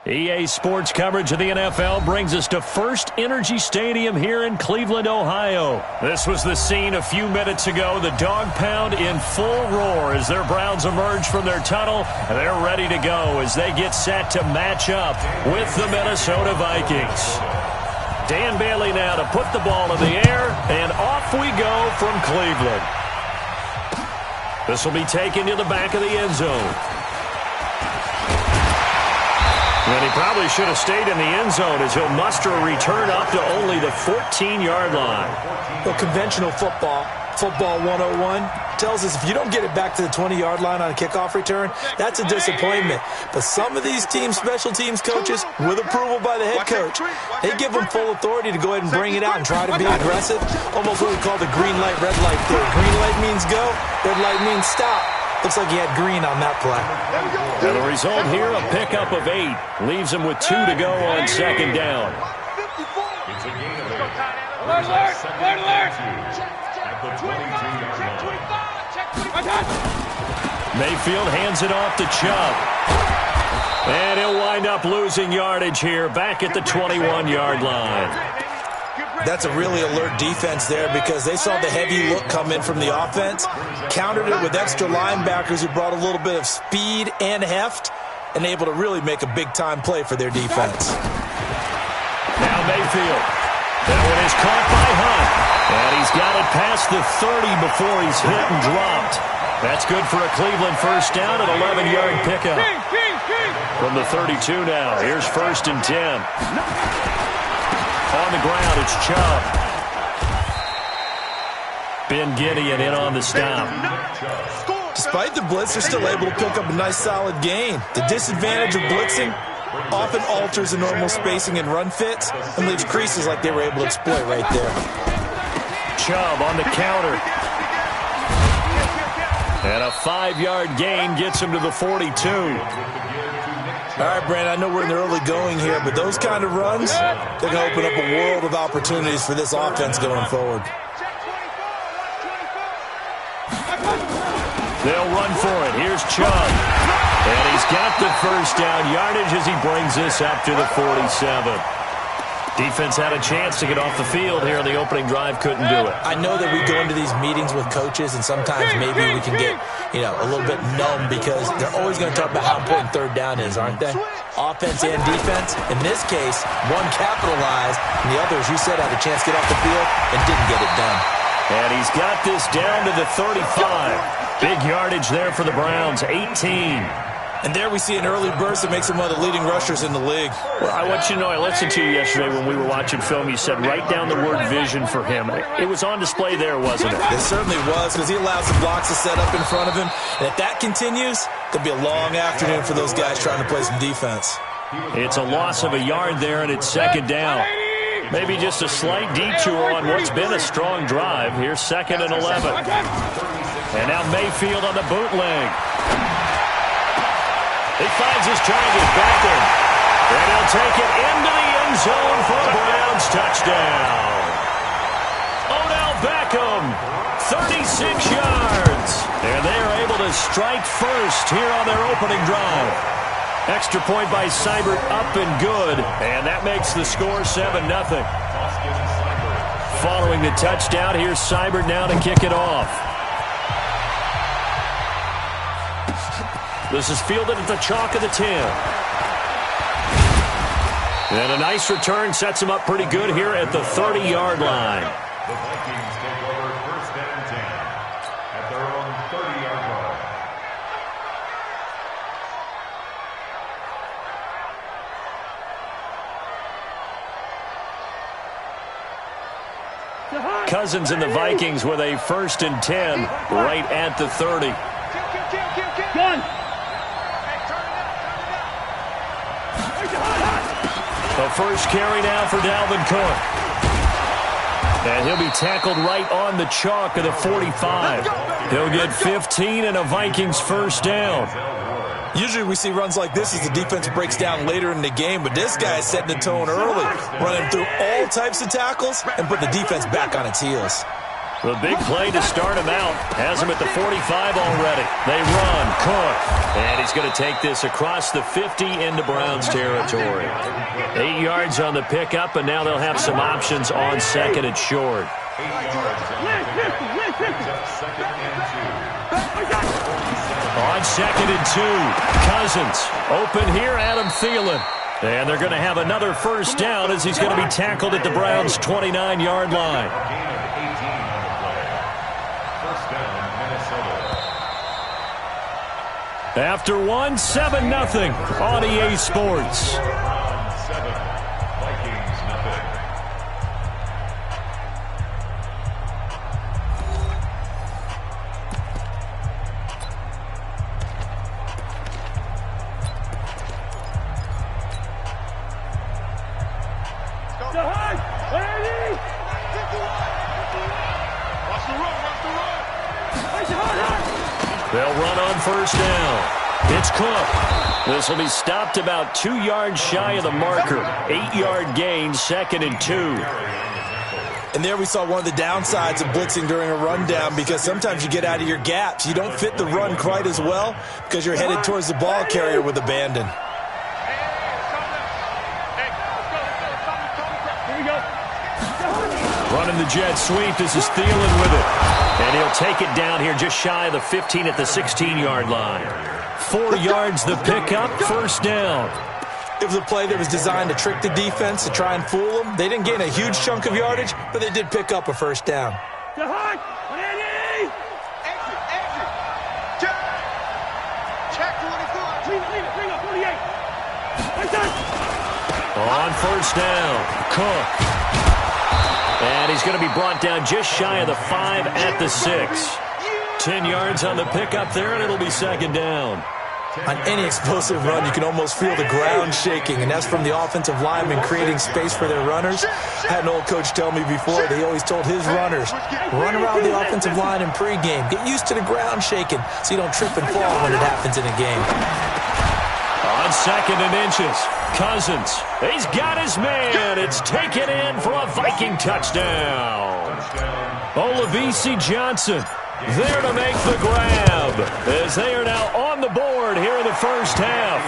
EA Sports coverage of the NFL brings us to First Energy Stadium here in Cleveland, Ohio. This was the scene a few minutes ago. The dog pound in full roar as their Browns emerge from their tunnel. And they're ready to go as they get set to match up with the Minnesota Vikings. Dan Bailey now to put the ball in the air, and off we go from Cleveland. This will be taken to the back of the end zone. And he probably should have stayed in the end zone as he'll muster a return up to only the 14-yard line. Well, conventional football 101, tells us if you don't get it back to the 20-yard line on a kickoff return, that's a disappointment. But some of these special teams coaches, with approval by the head coach, they give them full authority to go ahead and bring it out and try to be aggressive. Almost what we call the green light, red light theory. Green light means go, red light means stop. Looks like he had green on that play. And the result here, a pickup of 8. Leaves him with 2 to go on second down. It's a gain of 8. Alert! At the 22-yard line. Mayfield hands it off to Chubb. And he'll wind up losing yardage here back at the 21-yard line. That's a really alert defense there because they saw the heavy look come in from the offense, countered it with extra linebackers who brought a little bit of speed and heft, and able to really make a big-time play for their defense. Now Mayfield. That one is caught by Hunt. And he's got it past the 30 before he's hit and dropped. That's good for a Cleveland first down, an 11-yard pickup. From the 32 now, here's 1st and 10. On the ground, it's Chubb. Ben Gideon in on the stop. Despite the blitz, they're still able to pick up a nice solid gain. The disadvantage of blitzing often alters the normal spacing and run fits and leaves creases like they were able to exploit right there. Chubb on the counter. And a 5-yard gain gets him to the 42. All right, Brandon, I know we're in the early going here, but those kind of runs, they're going to open up a world of opportunities for this offense going forward. They'll run for it. Here's Chubb. And he's got the first down yardage as he brings this up to the 47. Defense had a chance to get off the field here on the opening drive, couldn't do it. I know that we go into these meetings with coaches, and sometimes maybe we can get, a little bit numb because they're always going to talk about how important third down is, aren't they? Offense and defense. In this case, one capitalized, and the other, as you said, had a chance to get off the field and didn't get it done. And he's got this down to the 35. Big yardage there for the Browns, 18. And there we see an early burst that makes him one of the leading rushers in the league. Well, I want you to know, I listened to you yesterday when we were watching film. You said write down the word vision for him. It was on display there, wasn't it? It certainly was, because he allows the blocks to set up in front of him. And if that continues, there'll be a long afternoon for those guys trying to play some defense. It's a loss of a yard there, and it's second down. Maybe just a slight detour on what's been a strong drive. Here's 2nd and 11. And now Mayfield on the bootleg. He finds his target back in. And he'll take it into the end zone for a Browns touchdown. Odell Beckham, 36 yards. And they are able to strike first here on their opening drive. Extra point by Seibert, up and good. And that makes the score 7-0. Following the touchdown, here's Seibert now to kick it off. This is fielded at the chalk of the 10. And a nice return sets him up pretty good here at the 30-yard line. The Vikings take over 1st and 10 at their own 30-yard line. Cousins and the Vikings with a 1st and 10 right at the 30. Gun. The first carry now for Dalvin Cook. And he'll be tackled right on the chalk of the 45. He'll get 15 and a Vikings first down. Usually we see runs like this as the defense breaks down later in the game, but this guy is setting the tone early, running through all types of tackles and putting the defense back on its heels. The big play to start him out. Has him at the 45 already. They run. Cook. And he's going to take this across the 50 into Browns territory. 8 yards on the pickup, and now they'll have some options on second and short. 8 yards on the pickup. Second and 2. On second and 2, Cousins. Open here, Adam Thielen. And they're going to have another first down as he's going to be tackled at the Browns' 29-yard line. Gain of 18 on the play. First down, Minnesota. After 1, 7-0 on EA Sports. 7, Vikings nothing. They'll run on first down. It's Cook. This will be stopped about 2 yards shy of the marker. 8-yard gain, second and 2. And there we saw one of the downsides of blitzing during a rundown, because sometimes you get out of your gaps. You don't fit the run quite as well because you're headed towards the ball carrier with abandon. Running the jet sweep. This is Thielen with it. And he'll take it down here just shy of the 15 at the 16-yard line. 4 yards the pickup, first down. It was a play that was designed to trick the defense, to try and fool them. They didn't gain a huge chunk of yardage, but they did pick up a first down. On first down, Cook. And he's going to be brought down just shy of the 5 at the 6. 10 yards on the pickup there, and it'll be second down. On any explosive run, you can almost feel the ground shaking, and that's from the offensive linemen creating space for their runners. I had an old coach tell me before that he always told his runners, run around the offensive line in pregame. Get used to the ground shaking so you don't trip and fall when it happens in a game. On second and inches, Cousins. He's got his man. It's taken in for a Viking touchdown. Olabisi Johnson there to make the grab as they are now on the board here in the first half.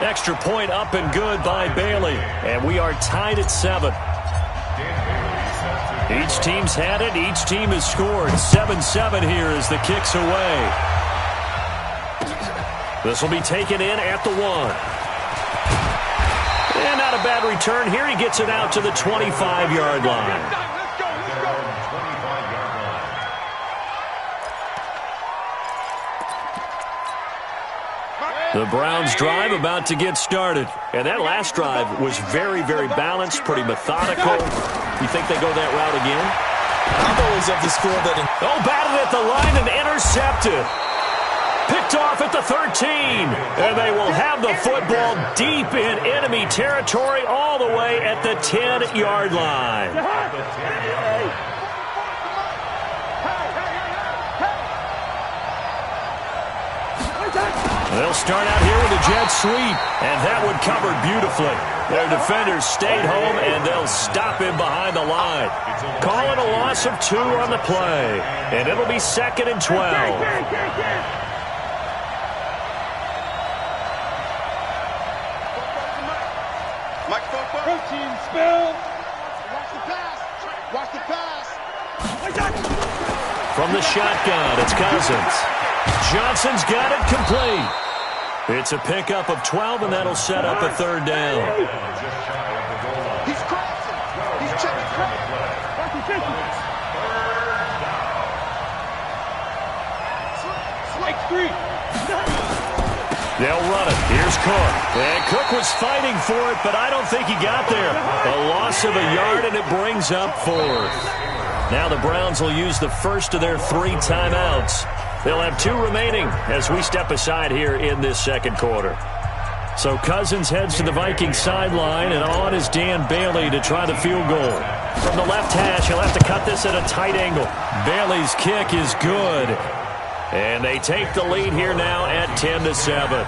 Extra point up and good by Bailey, and we are tied at 7. Each team's had it. Each team has scored. 7-7 here as the kick's away. This will be taken in at the 1. And not a bad return here. He gets it out to the 25-yard line. The Browns drive about to get started. And that last drive was very, very balanced, pretty methodical. You think they go that route again? I'm always of the school that... batted at the line and intercepted. Picked off at the 13. And they will have the football deep in enemy territory all the way at the 10-yard line. They'll start out here with a jet sweep, and that one covered beautifully. Their defenders stayed home, and they'll stop him behind the line. Call it a loss of 2 on the play, and it'll be second and 12. Protein spill. Watch the pass. Watch the pass. From the shotgun, it's Cousins. Johnson's got it complete. It's a pickup of 12, and that'll set up a third down. He's crossing. He's checking. Strike 3. They'll run it. Here's Cook. And Cook was fighting for it, but I don't think he got there. A loss of a yard, and it brings up 4th. Now the Browns will use the first of their 3 timeouts. They'll have 2 remaining as we step aside here in this second quarter. So Cousins heads to the Vikings sideline, and on is Dan Bailey to try the field goal. From the left hash, he'll have to cut this at a tight angle. Bailey's kick is good. And they take the lead here now at 10-7.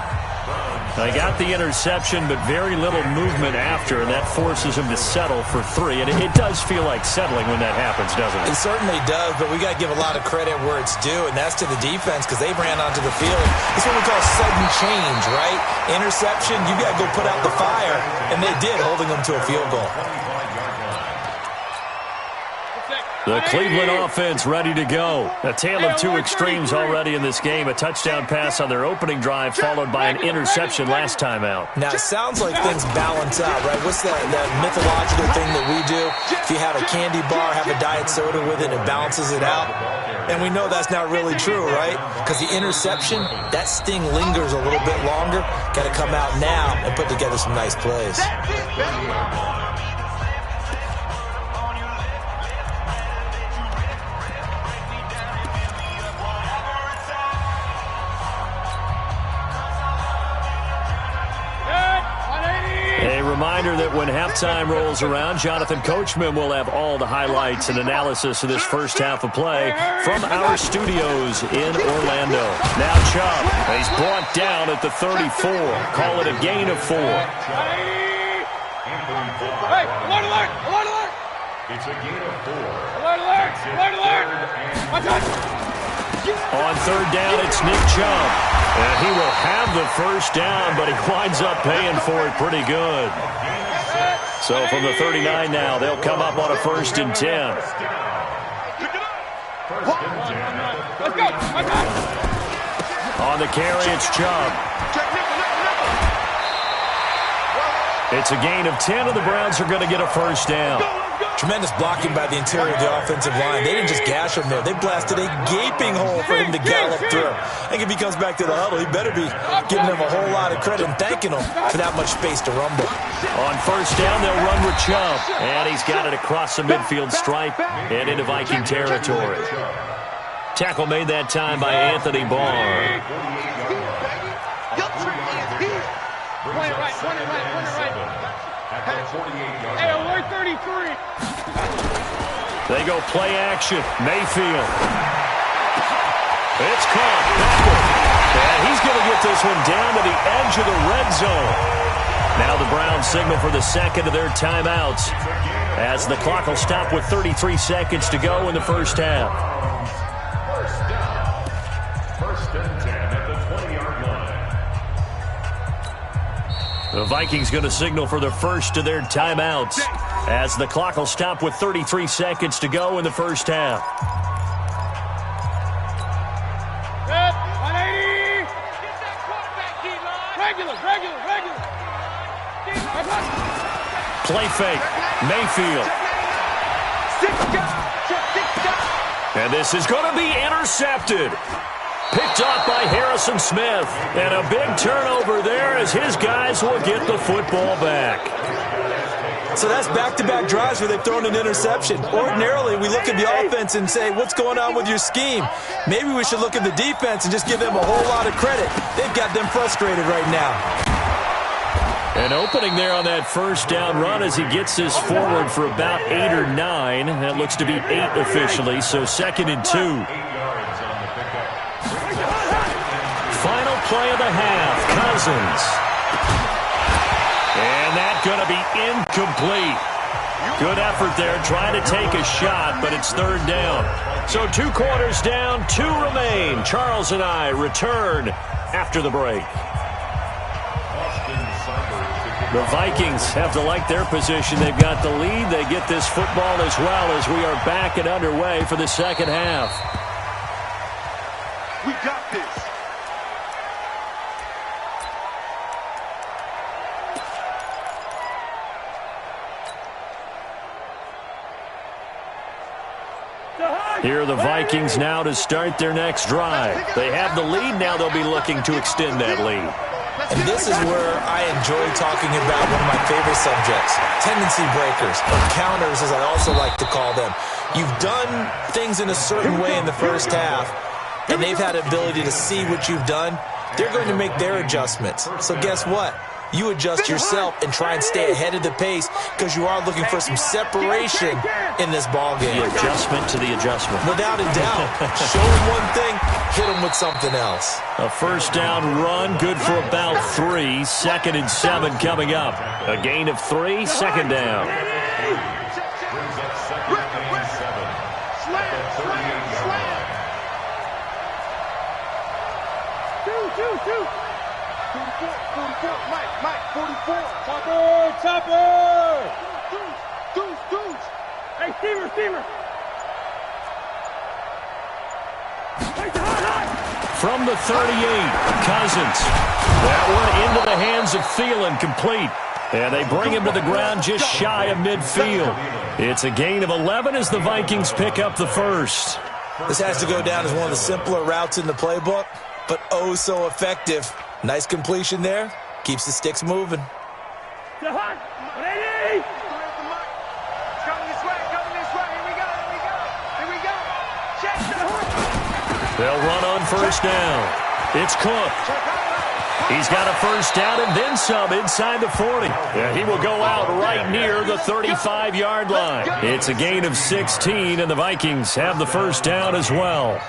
They got the interception, but very little movement after, and that forces him to settle for 3. And it does feel like settling when that happens, doesn't it? It certainly does, but we got to give a lot of credit where it's due, and that's to the defense because they ran onto the field. It's what we call sudden change, right? Interception, you got to go put out the fire, and they did, holding them to a field goal. The Cleveland offense ready to go. A tale of two extremes already in this game. A touchdown pass on their opening drive followed by an interception last time out. Now, it sounds like things balance out, right? What's that mythological thing that we do? If you have a candy bar, have a diet soda with it, it balances it out. And we know that's not really true, right? Because the interception, that sting lingers a little bit longer. Got to come out now and put together some nice plays. Reminder that when halftime rolls around, Jonathan Coachman will have all the highlights and analysis of this first half of play from our studios in Orlando. Now Chubb, he's brought down at the 34. Call it a gain of 4. Hey, alert, alert, alert, alert. It's a gain of 4. Alert, alert, alert, alert. Watch out. On third down, it's Nick Chubb. And he will have the first down, but he winds up paying for it pretty good. So from the 39 now, they'll come up on a 1st and 10. Let's go. On the carry, it's Chubb. It's a gain of 10, and the Browns are going to get a first down. Tremendous blocking by the interior of the offensive line. They didn't just gash him there. They blasted a gaping hole for him to gallop through. I think if he comes back to the huddle, he better be giving them a whole lot of credit and thanking them for that much space to rumble. On first down, they'll run with Chubb. And he's got it across the midfield stripe and into Viking territory. Tackle made that time by Anthony Barr. Point it right. Hey, alert 33. They go play action. Mayfield. It's caught. Backward. And he's going to get this one down to the edge of the red zone. Now the Browns signal for the second of their timeouts as the clock will stop with 33 seconds to go in the first half. First and 10 at the 20-yard line. The Vikings going to signal for the first of their timeouts as the clock will stop with 33 seconds to go in the first half. Set, 180. Get that quarterback, D-line. Regular. Play fake. Mayfield. And this is going to be intercepted. Picked off by Harrison Smith. And a big turnover there as his guys will get the football back. So that's back-to-back drives where they've thrown an interception. Ordinarily, we look at the offense and say, what's going on with your scheme? Maybe we should look at the defense and just give them a whole lot of credit. They've got them frustrated right now. An opening there on that first down run as he gets this forward for about 8 or 9. That looks to be 8 officially, so 2nd and 2. Final play of the half, Cousins. And that's going to be incomplete. Good effort there, trying to take a shot, but it's 3rd down. So 2 quarters down, 2 remain. Charles and I return after the break. The Vikings have to like their position. They've got the lead. They get this football as well as we are back and underway for the second half. We got this. Here are the Vikings now to start their next drive. They have the lead. Now they'll be looking to extend that lead. And this is where I enjoy talking about one of my favorite subjects, tendency breakers, or counters as I also like to call them. You've done things in a certain way in the first half, and they've had the ability to see what you've done. They're going to make their adjustments. So guess what? you adjust yourself and try and stay ahead of the pace because you are looking for some separation in this ball game. The adjustment to the adjustment. Without a doubt. Show them one thing, hit them with something else. A first down run, good for about 3. 2nd and 7 coming up. A gain of 3, 2nd down. Mike, 44. Chopper. Deuce. Hey, steamer. From the 38, Cousins. That one into the hands of Thielen, complete. And they bring him to the ground just shy of midfield. It's a gain of 11 as the Vikings pick up the first. This has to go down as one of the simpler routes in the playbook, but oh so effective. Nice completion there. Keeps the sticks moving. Coming this way. Here we go. Check the horse. They'll run on first down. It's Cook. He's got a first down and then some inside the 40. Yeah, he will go out right near the 35-yard line. It's a gain of 16, and the Vikings have the first down as well.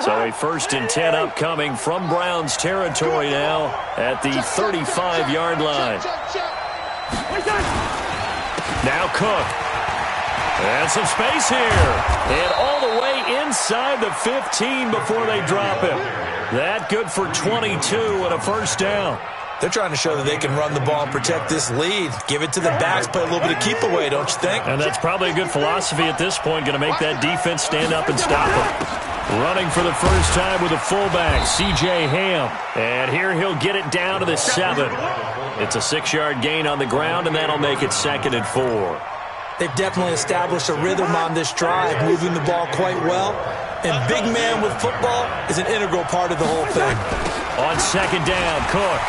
So a 1st and 10 upcoming from Browns territory now at the 35-yard line. Now Cook. And some space here. And all the way inside the 15 before they drop him. That good for 22 and a first down. They're trying to show that they can run the ball and protect this lead. Give it to the backs, play a little bit of keep away, don't you think? And that's probably a good philosophy at this point, going to make that defense stand up and stop them. Running for the first time with a fullback, C.J. Ham. And here he'll get it down to the 7. It's a 6-yard gain on the ground, and that'll make it 2nd and 4. They've definitely established a rhythm on this drive, moving the ball quite well. And big man with football is an integral part of the whole thing. On 2nd down, Cook.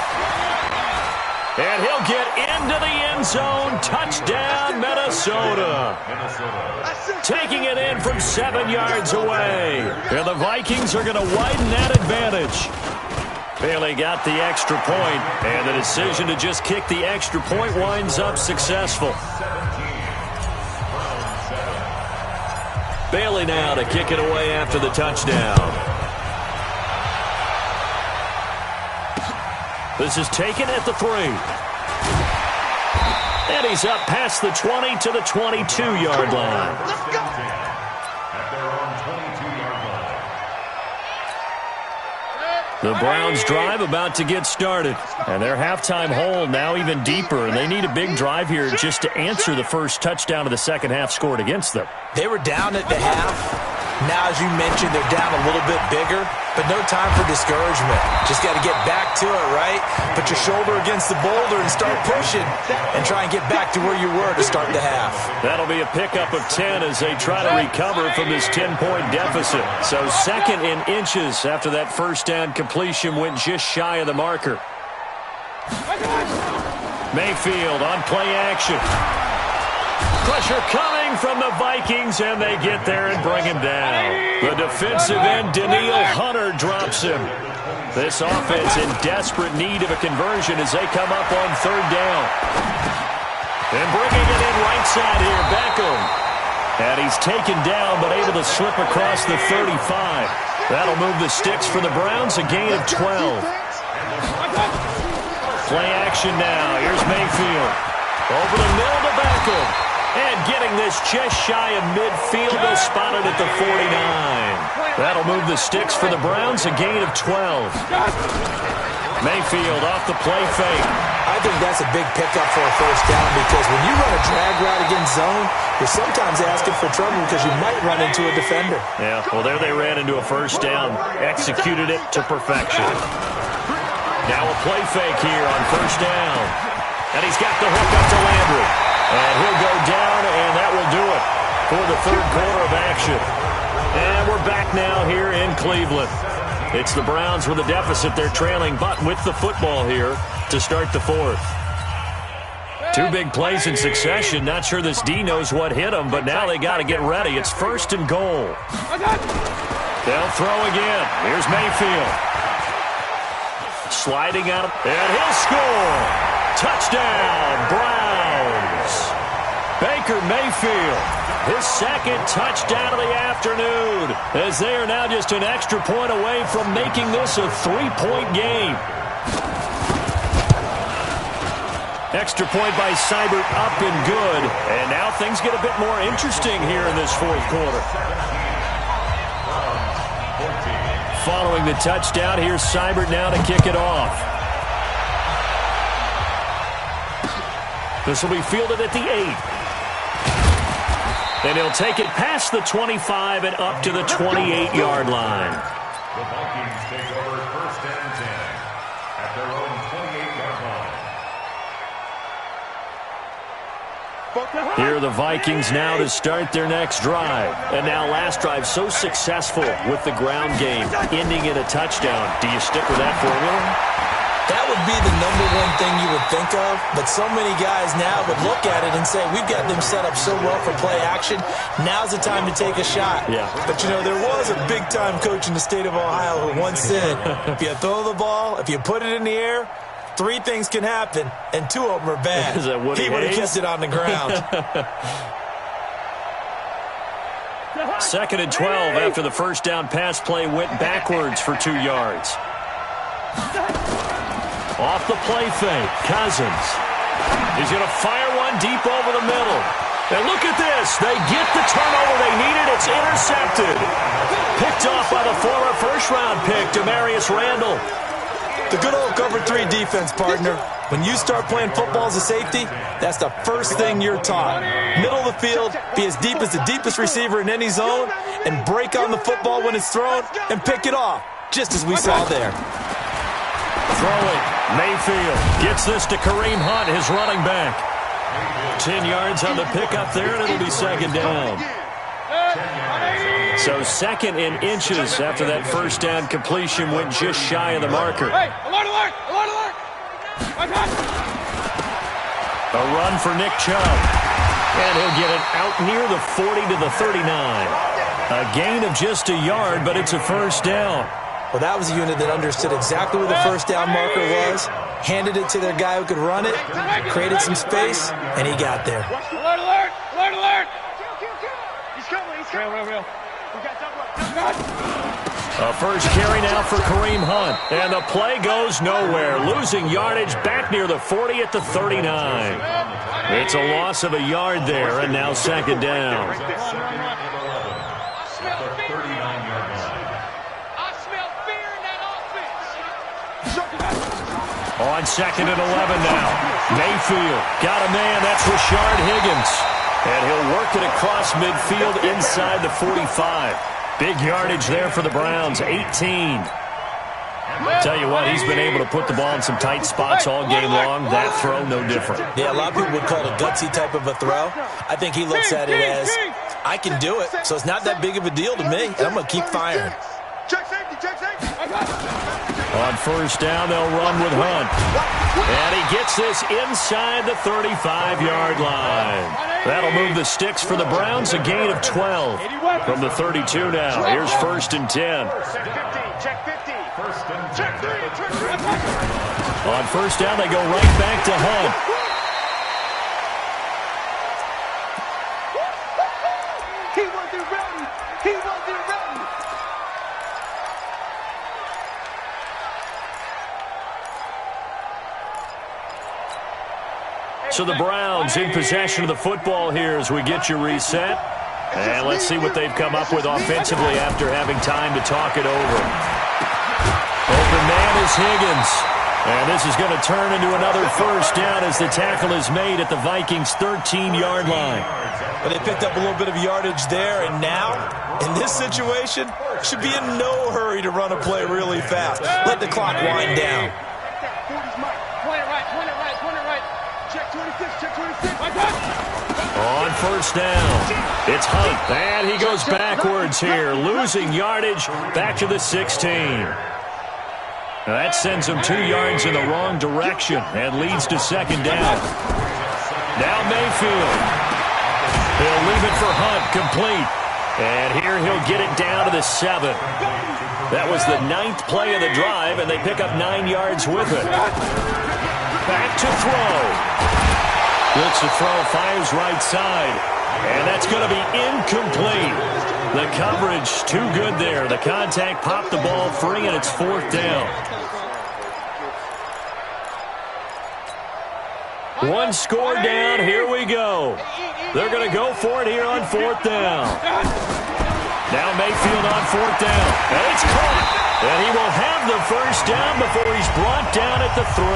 And he'll get into the end zone. Touchdown, Minnesota. Taking it in from 7 yards away. And the Vikings are going to widen that advantage. Bailey got the extra point, and the decision to just kick the extra point winds up successful. Bailey now to kick it away after the touchdown. This is taken at the 3. And he's up past the 20 to the 22-yard line. Let's go. The Browns drive about to get started. And their halftime hole now even deeper. And they need a big drive here just to answer the first touchdown of the second half scored against them. They were down at the half. Now, as you mentioned, they're down a little bit bigger, but no time for discouragement. Just got to get back to it, right? Put your shoulder against the boulder and start pushing and try and get back to where you were to start the half. That'll be a pickup of 10 as they try to recover from this 10-point deficit. So 2nd and inches after that first down completion went just shy of the marker. Mayfield on play action. Pressure coming from the Vikings, and they get there and bring him down. The defensive end, Daniil Hunter, drops him. This offense in desperate need of a conversion as they come up on 3rd down. And bringing it in right side here, Beckham. And he's taken down, but able to slip across the 35. That'll move the sticks for the Browns, a gain of 12. Play action now. Here's Mayfield. Over the middle to Beckham. And getting this just shy of midfield, they'll spot it at the 49. That'll move the sticks for the Browns, a gain of 12. Mayfield off the play fake. I think that's a big pickup for a first down because when you run a drag route against zone, you're sometimes asking for trouble because you might run into a defender. Yeah, well, there they ran into a first down, executed it to perfection. Now a play fake here on first down. And he's got the hook up to Landry. And he'll go down, and that will do it for the 3rd quarter of action. And we're back now here in Cleveland. It's the Browns with a deficit. They're trailing, but with the football here to start the 4th. 2 big plays in succession. Not sure this D knows what hit them, but now they got to get ready. It's 1st and goal. They'll throw again. Here's Mayfield. Sliding out, and he'll score. Touchdown, Browns. Baker Mayfield, his second touchdown of the afternoon, as they are now just an extra point away from making this a 3-point game. Extra point by Seibert, up and good. And now things get a bit more interesting here in this fourth quarter. Following the touchdown, here's Seibert now to kick it off. This will be fielded at the 8. And he'll take it past the 25 and up to the 28-yard line. The Vikings take over first and 10 at their own 28-yard line. Here are the Vikings now to start their next drive. And now last drive so successful with the ground game, ending in a touchdown. Do you stick with that formula? That would be the #1 thing you would think of, but so many guys now would look at it and say, we've got them set up so well for play action, now's the time to take a shot. Yeah. But, you know, there was a big-time coach in the state of Ohio who once said, if you throw the ball, if you put it in the air, 3 things can happen, and 2 of them are bad. He would have kept it on the ground. 2nd and 12 after the first down pass play went backwards for 2 yards. Off the play fake, Cousins. He's going to fire one deep over the middle. And look at this. They get the turnover they needed. It's intercepted. Picked off by the former first-round pick, Demarius Randall. The good old cover 3 defense, partner. When you start playing football as a safety, that's the first thing you're taught. Middle of the field, be as deep as the deepest receiver in any zone, and break on the football when it's thrown, and pick it off, just as we saw there. Throwing. Mayfield gets this to Kareem Hunt, his running back. 10 yards on the pickup there, and it'll be 2nd down. So 2nd in inches after that first down completion went just shy of the marker. Hey, alert, alert, alert, alert. A run for Nick Chubb. And he'll get it out near the 40 to the 39. A gain of just a yard, but it's a first down. Well, that was a unit that understood exactly where the first down marker was, handed it to their guy who could run it, created some space, and he got there. Alert, alert, alert, alert. He's coming, he's coming. Real. We got double. A first carry now for Kareem Hunt. And the play goes nowhere. Losing yardage back near the 40 at the 39. It's a loss of a yard there, and now 2nd down. On 2nd and 11 now. Mayfield got a man. That's Rashard Higgins. And he'll work it across midfield inside the 45. Big yardage there for the Browns, 18. Tell you what, he's been able to put the ball in some tight spots all game long. That throw, no different. Yeah, a lot of people would call it a gutsy type of a throw. I think he looks at it as, I can do it, so it's not that big of a deal to me, and I'm going to keep firing. Check safety, check safety. On first down, they'll run with Hunt. And he gets this inside the 35-yard line. That'll move the sticks for the Browns, a gain of 12. From the 32 now, here's 1st and 10. Check 50. First and 10. On first down, they go right back to Hunt. He wasn't ready. He wasn't ready. So the Browns in possession of the football here as we get you reset. And let's see what they've come up with offensively after having time to talk it over. Open man is Higgins. And this is going to turn into another first down as the tackle is made at the Vikings' 13-yard line. But they picked up a little bit of yardage there, and now, in this situation, should be in no hurry to run a play really fast. Let the clock wind down. Point it right, point it right, point it right. Check 26, check 26. On first down, it's Hunt. And he goes backwards here, losing yardage back to the 16. That sends him 2 yards in the wrong direction and leads to 2nd down. Now Mayfield. He'll leave it for Hunt, complete. And here he'll get it down to the 7. That was the 9th play of the drive, and they pick up 9 yards with it. Back to throw. Looks to throw, fires right side. And that's going to be incomplete. The coverage too good there. The contact popped the ball free, and it's 4th down. One score down. Here we go. They're going to go for it here on 4th down. Now Mayfield on 4th down. And it's caught. And he will have the first down before he's brought down at the 3.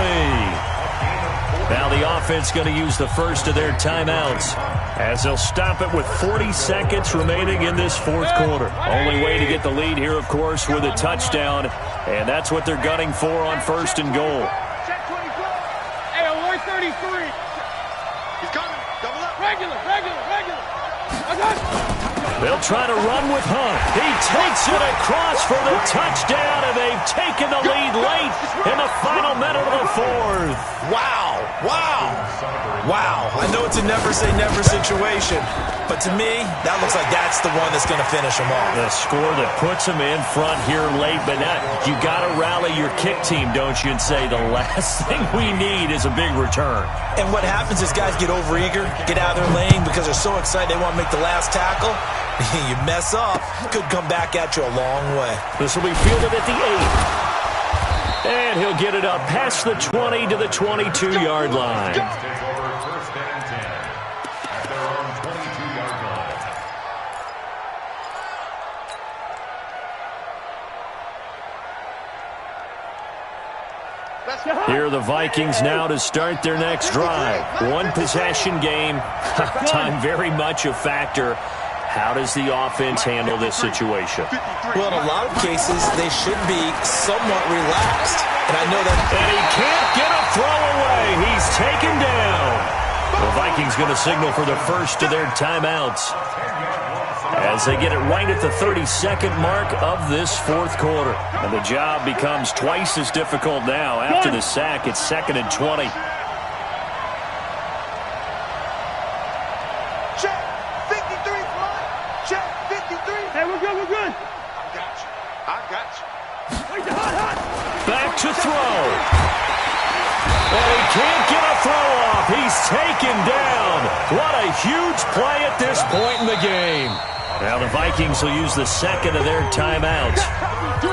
Now the offense going to use the first of their timeouts as they'll stop it with 40 seconds remaining in this 4th quarter. Only way to get the lead here, of course, with a touchdown. And that's what they're gunning for on 1st and goal. Hey, alert 33. He's coming. Double up. Regular. They'll try to run with Hunt. He takes it across for the touchdown, and they've taken the lead late in the final minute of the 4th. Wow. I know it's a never-say-never situation, but to me, that looks like that's the one that's going to finish them off. The score that puts them in front here late, but not, you got to rally your kick team, don't you, and say the last thing we need is a big return. And what happens is guys get overeager, get out of their lane because they're so excited they want to make the last tackle. You mess up, could come back at you a long way. This will be fielded at the 8. And he'll get it up past the 20 to the 22-yard line. Takes over 1st and 10 at their own 22-yard line. Here are the Vikings now to start their next drive. One possession game. Time very much a factor. How does the offense handle this situation? Well, in a lot of cases, they should be somewhat relaxed. And I know that... And he can't get a throw away. He's taken down. The Vikings going to signal for the first of their timeouts as they get it right at the 32nd mark of this 4th quarter. And the job becomes twice as difficult now. After the sack, it's 2nd and 20. Back to throw. And he can't get a throw off. He's taken down. What a huge play at this point in the game. Now the Vikings will use the 2nd of their timeouts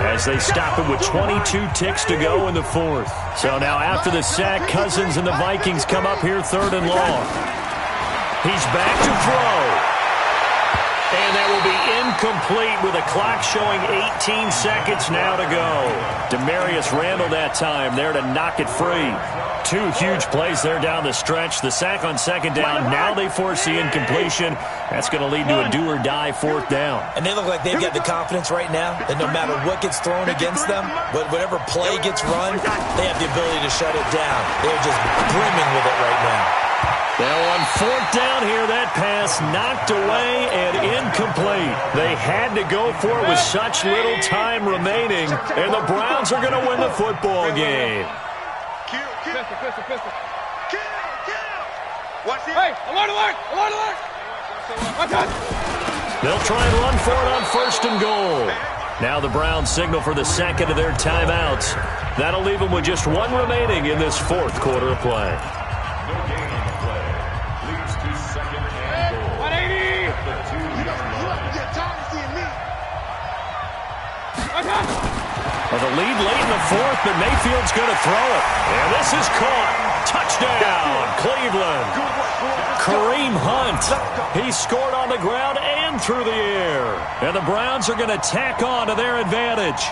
as they stop it with 22 ticks to go in the 4th. So now after the sack, Cousins and the Vikings come up here 3rd and long. He's back to throw. And that will be incomplete with a clock showing 18 seconds now to go. Demarius Randall that time there to knock it free. 2 huge plays there down the stretch. The sack on 2nd down. Now they force the incompletion. That's going to lead to a do-or-die 4th down. And they look like they've got the confidence right now that no matter what gets thrown against them, whatever play gets run, they have the ability to shut it down. They're just brimming with it right now. Now on 4th down here, that pass knocked away and incomplete. They had to go for it with such little time remaining, and the Browns are going to win the football game. Pistol. Watch this. Hey, alert. Watch out. They'll try and run for it on 1st and goal. Now the Browns signal for the 2nd of their timeouts. That'll leave them with just 1 remaining in this 4th quarter of play. No gain on the play. Leads to 2nd and goal. 180. At the 2-yard line. Well, the lead late in the 4th, but Mayfield's going to throw it. And this is caught. Touchdown, Cleveland. Kareem Hunt. He scored on the ground and through the air. And the Browns are going to tack on to their advantage.